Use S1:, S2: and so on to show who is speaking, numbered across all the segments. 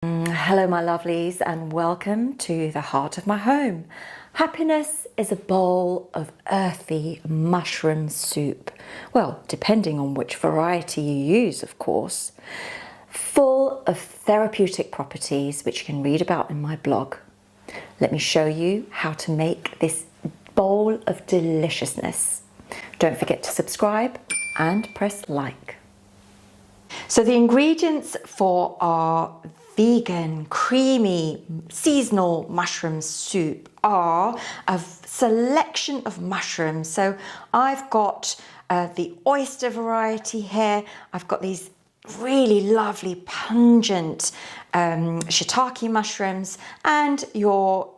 S1: Hello my lovelies and welcome to the heart of my home. Happiness is a bowl of earthy mushroom soup. Well, depending on which variety you use, of course. Full of therapeutic properties which you can read about in my blog. Let me show you how to make this bowl of deliciousness. Don't forget to subscribe and press like. So the ingredients for our vegan, creamy, seasonal mushroom soup are a selection of mushrooms. So I've got the oyster variety here. I've got these really lovely, pungent shiitake mushrooms and your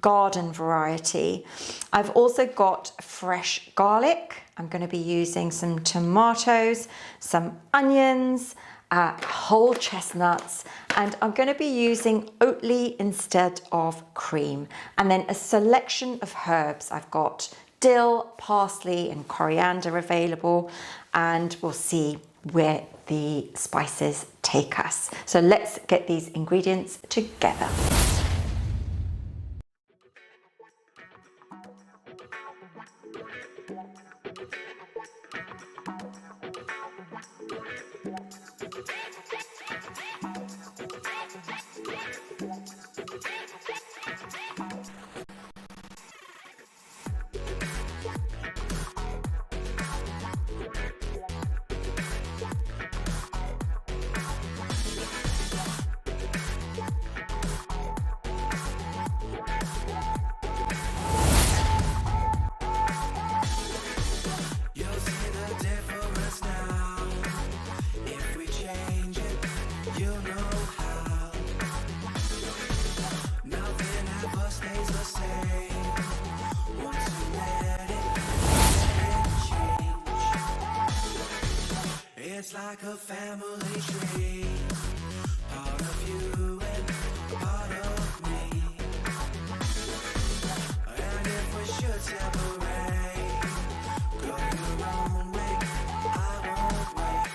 S1: garden variety. I've also got fresh garlic. I'm going to be using some tomatoes, some onions, whole chestnuts, and I'm going to be using Oatly instead of cream. And then a selection of herbs. I've got dill, parsley and coriander available, and we'll see where the spices take us. So let's get these ingredients together.
S2: It's like a family tree, part of you and part of me. And if we should separate, go your own way, I won't wait.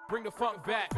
S3: Bring the funk back.